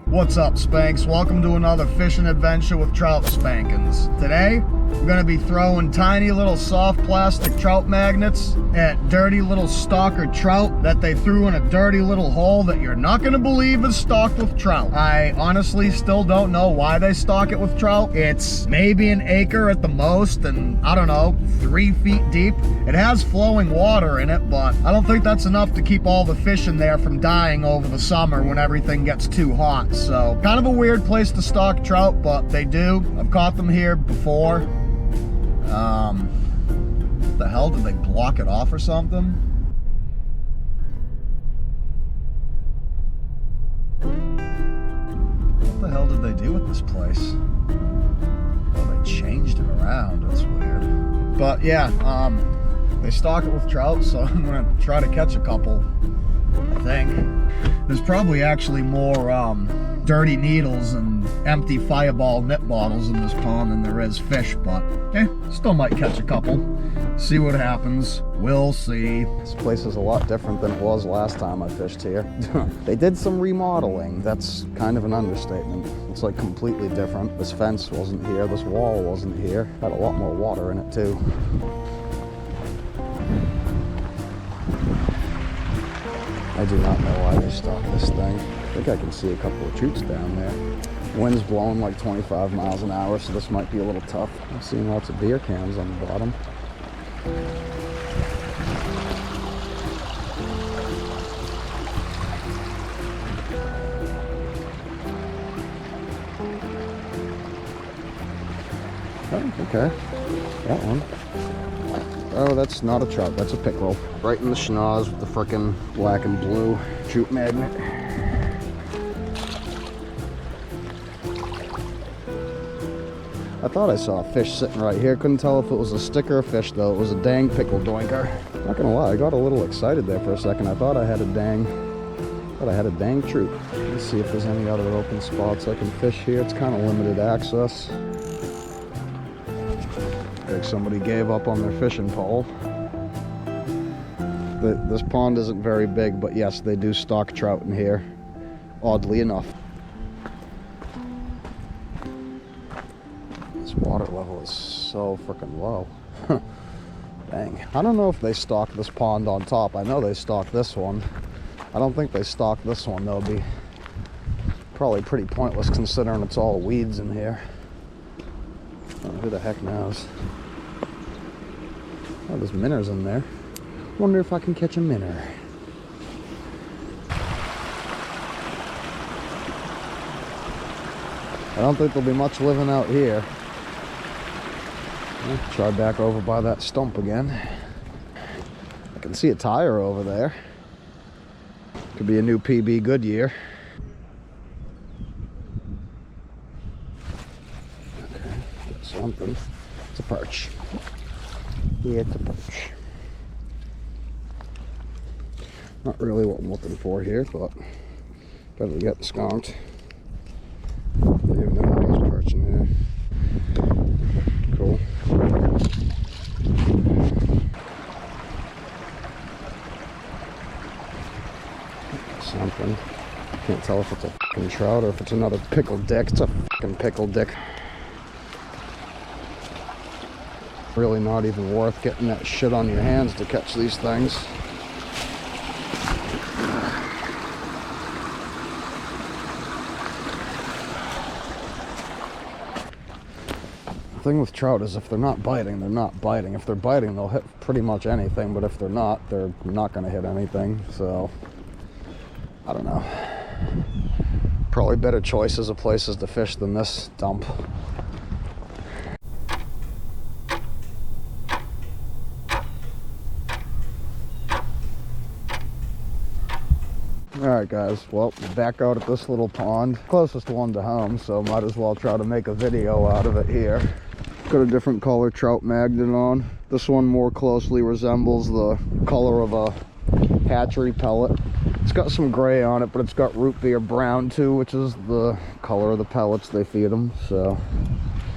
What's up, Spanks? Welcome to another fishing adventure with Trout Spankins. Today, we're going to be throwing tiny little soft plastic trout magnets at dirty little stalker trout that they threw in a dirty little hole that you're not going to believe is stocked with trout. I honestly still don't know why they stock it with trout. It's maybe an acre at the most and, I don't know, 3 feet deep. It has flowing water in it, but I don't think that's enough to keep all the fish in there from dying over the summer when everything gets too hot. So, kind of a weird place to stock trout, but they do. I've caught them here before. What the hell, did they block it off or something? What the hell did they do with this place? Oh, they changed it around. That's weird. But yeah, they stock it with trout, so I'm gonna try to catch a couple, I think. There's probably actually more dirty needles and empty Fireball nip bottles in this pond than there is fish, but still might catch a couple. See what happens. We'll see. This place is a lot different than it was last time I fished here. They did some remodeling. That's kind of an understatement. It's like completely different. This fence wasn't here. This wall wasn't here. Had a lot more water in it too. I do not know why they stopped this thing. I think I can see a couple of troots down there. Wind's blowing like 25 miles an hour, so this might be a little tough. I'm seeing lots of beer cans on the bottom. Oh, okay. That one. Oh, that's not a trout, that's a pickerel. Right in the schnoz with the frickin' black and blue trout magnet. I thought I saw a fish sitting right here. Couldn't tell if it was a stick or a fish though. It was a dang pickle doinker. Not gonna lie, I got a little excited there for a second. I thought I had a dang trout. Let's see if there's any other open spots I can fish here. It's kind of limited access. Like somebody gave up on their fishing pole. This pond isn't very big, but yes, they do stock trout in here, oddly enough. This water level is so freaking low. Dang. I don't know if they stock this pond on top. I know they stock this one. I don't think they stock this one though. It'd be probably pretty pointless considering it's all weeds in here. Oh, who the heck knows? Oh, there's minnows in there. Wonder if I can catch a minnow. I don't think there'll be much living out here. Try back over by that stump again. I can see a tire over there. Could be a new PB Goodyear. Okay, got something. It's a perch. Yeah, it's a perch. Not really what I'm looking for here, but better get skunked. Even though there's perch in there. Cool. Something. Can't tell if it's a fucking trout or if it's another pickled dick. It's a fucking pickled dick. Really not even worth getting that shit on your hands to catch these things. The thing with trout is if they're not biting, they're not biting. If they're biting, they'll hit pretty much anything, but if they're not going to hit anything. So, I don't know. Probably better choices of places to fish than this dump. Alright guys, well, back out at this little pond, closest one to home, so might as well try to make a video out of it here. Got a different color trout magnet on. This one more closely resembles the color of a hatchery pellet. It's got some gray on it, but it's got root beer brown too, which is the color of the pellets they feed them. So,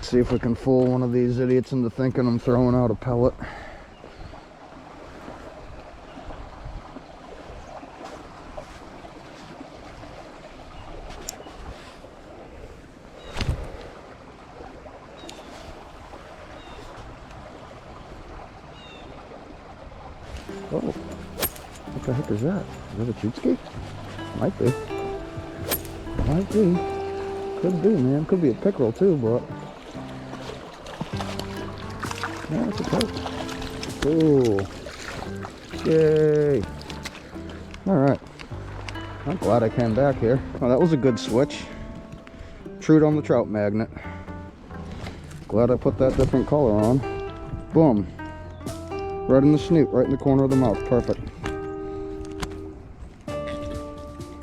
see if we can fool one of these idiots into thinking I'm throwing out a pellet. Oh, what the heck is that? Is that a cheat ski? Might be. Might be. Could be, man. Could be a pickerel too, but yeah, it's a trout. Cool. Yay. Alright. I'm glad I came back here. Oh, that was a good switch. Trout on the trout magnet. Glad I put that different color on. Boom. Right in the snoot, right in the corner of the mouth. Perfect.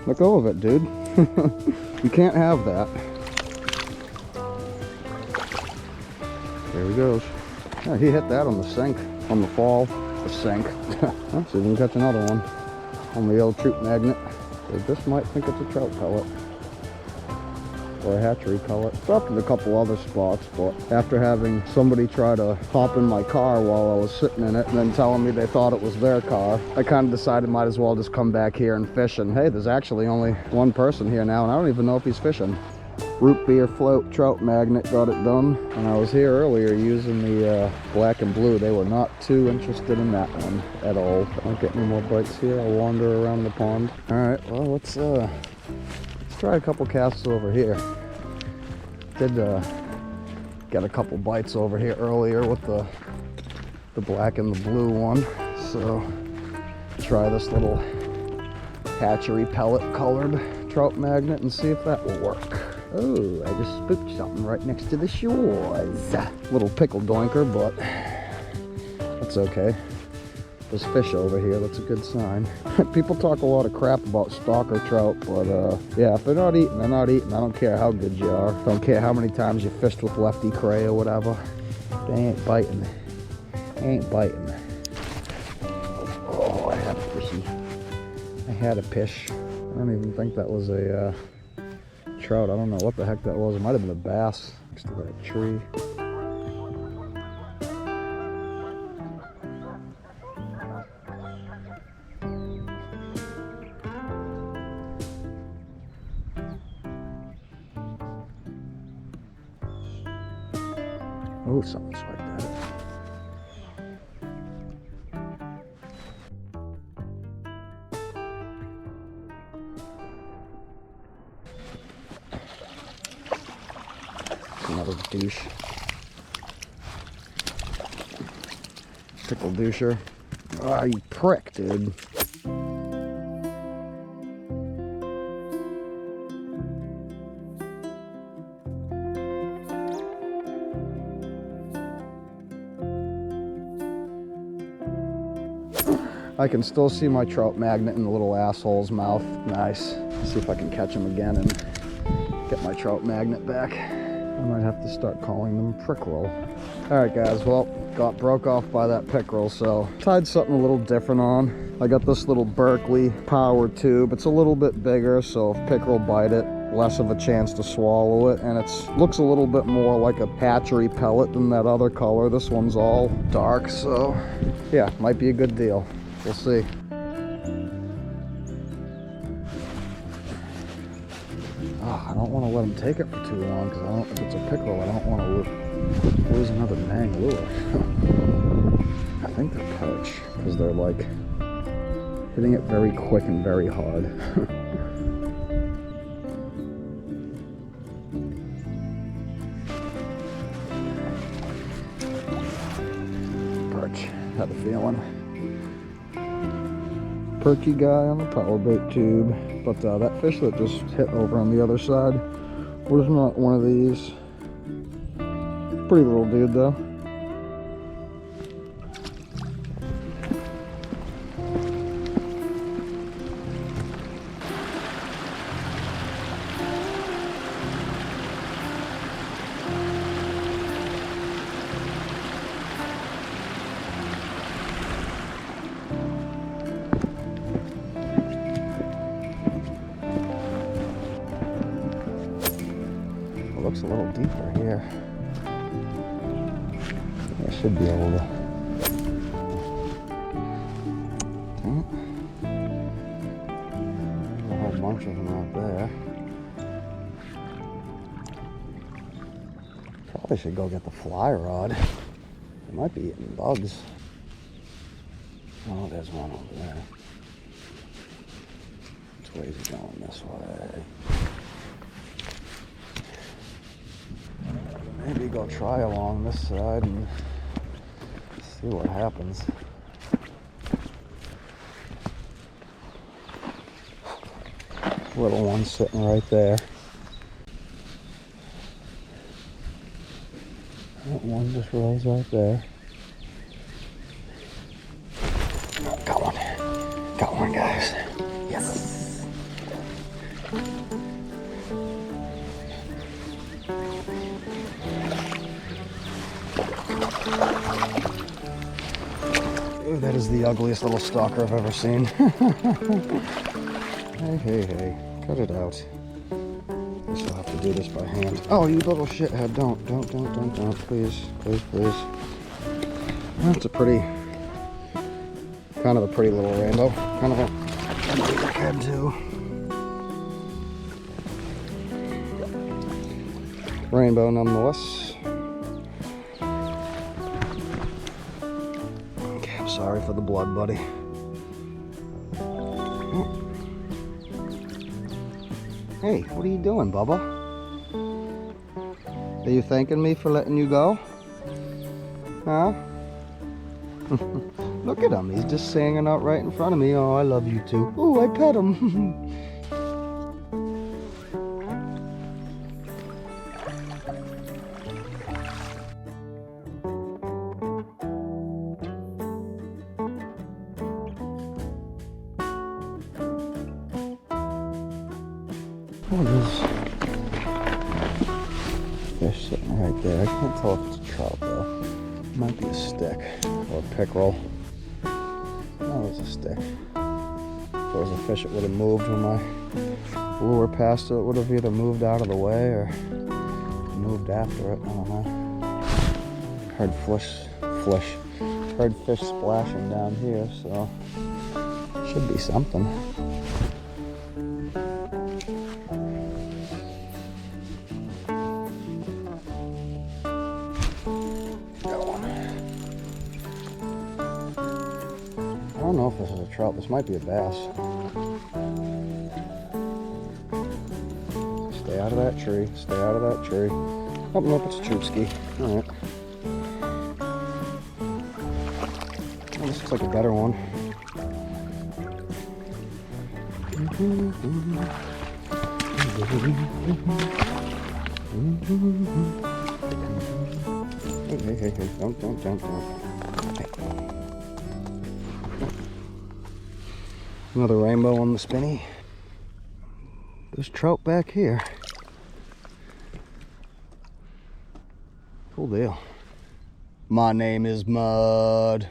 Let go of it, dude. You can't have that. There he goes. Yeah, he hit that on the sink, on the fall, the sink. Let's see if we can catch another one on the old trout magnet. They just might think it's a trout pellet or a hatchery pellet. Dropped in a couple other spots, but after having somebody try to hop in my car while I was sitting in it and then telling me they thought it was their car, I kind of decided might as well just come back here and fish. And hey, there's actually only one person here now, and I don't even know if he's fishing. Root beer float trout magnet, got it done. And I was here earlier using the black and blue. They were not too interested in that one at all. Don't get any more bites here. I'll wander around the pond. All right, well, let's try a couple casts over here. Did get a couple bites over here earlier with the black and the blue one. So try this little hatchery pellet colored trout magnet and see if that will work. Oh, I just spooked something right next to the shores. Little pickle doinker, but that's okay. There's fish over here, that's a good sign. People talk a lot of crap about stalker trout, but yeah, if they're not eating, they're not eating. I don't care how good you are. Don't care how many times you fished with lefty cray or whatever. They ain't biting. They ain't biting. Oh, I had a fishy. I had a fish. I don't even think that was a trout. I don't know what the heck that was. It might have been a bass next to that tree. Oh, something swiped at it. Another douche. Pickle doucher. Ah, you prick, dude. I can still see my trout magnet in the little asshole's mouth. Nice. Let's see if I can catch him again and get my trout magnet back. I might have to start calling them pickerel. Alright guys, well, got broke off by that pickerel, so tied something a little different on. I got this little Berkeley power tube. It's a little bit bigger, so if pickerel bite it, less of a chance to swallow it, and it looks a little bit more like a hatchery pellet than that other color. This one's all dark, so yeah, might be a good deal. We'll see. Oh, I don't want to let them take it for too long, because if it's a pickerel, I don't want to lose another dang lure. I think they're perch, because they're like hitting it very quick and very hard. Perch, had a feeling. Perchy guy on the power bait tube, but that fish that just hit over on the other side was not one of these. Pretty little dude though. Looks a little deeper here. I should be able to. There's a whole bunch of them out there. Probably should go get the fly rod. They might be eating bugs. Oh, there's one over there. Which way is he going? This way. Maybe go try along this side and see what happens. Little one sitting right there. That one just rolls right there. Got one. Got one, guys. Yes. Ooh, that is the ugliest little stalker I've ever seen. Hey. Cut it out. Guess I'll have to do this by hand. Oh, you little shithead. Don't. Please. That's a pretty, kind of a pretty little rainbow. Kind of a dickhead too. Rainbow nonetheless. Okay, I'm sorry for the blood, buddy. Oh. Hey, what are you doing, Bubba? Are you thanking me for letting you go? Huh? Look at him, he's just singing out right in front of me. Oh, I love you too. Ooh, I pet him. Oh, there's fish sitting right there. I can't tell if it's a trout though. It might be a stick or a pickerel. No, it's a stick. If it was a fish, it would have moved when my lure passed it. It would have either moved out of the way or moved after it. I don't know. Heard fish splashing down here, so should be something. I don't know if this is a trout. This might be a bass. Stay out of that tree. Stay out of that tree. Oh, nope, it's a Troopski. All right. Oh, this looks like a better one. Hey. Don't. Another rainbow on the spinny. There's trout back here. Cool deal. My name is Mud.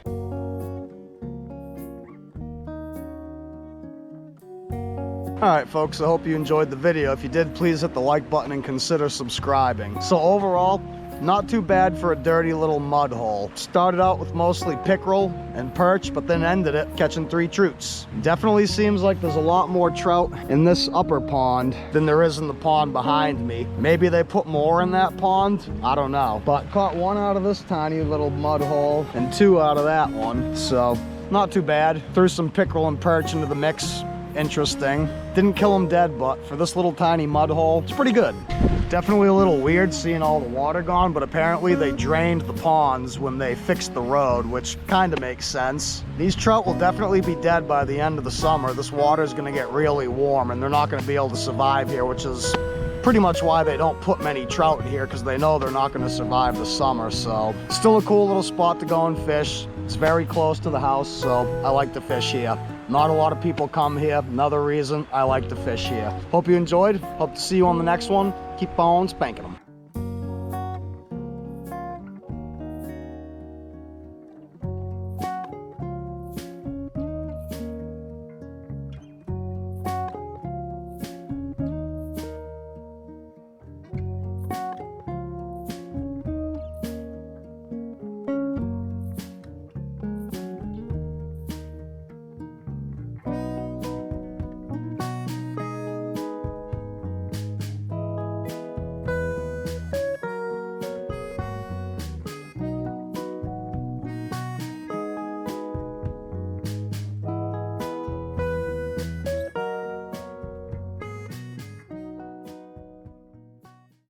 Alright folks, I hope you enjoyed the video. If you did, please hit the like button and consider subscribing. So overall, not too bad for a dirty little mud hole. Started out with mostly pickerel and perch, but then ended it catching 3 trouts. Definitely seems like there's a lot more trout in this upper pond than there is in the pond behind me. Maybe they put more in that pond, I don't know. But caught 1 out of this tiny little mud hole and 2 out of that one. So not too bad. Threw some pickerel and perch into the mix. Interesting. Didn't kill them dead, but for this little tiny mud hole, it's pretty good. Definitely a little weird seeing all the water gone, but apparently they drained the ponds when they fixed the road, which kind of makes sense. These trout will definitely be dead by the end of the summer. This water is going to get really warm and they're not going to be able to survive here, which is pretty much why they don't put many trout in here, because they know they're not going to survive the summer. So still a cool little spot to go and fish. It's very close to the house, so I like to fish here. Not a lot of people come here. Another reason I like to fish here. Hope you enjoyed. Hope to see you on the next one. Keep on spanking them.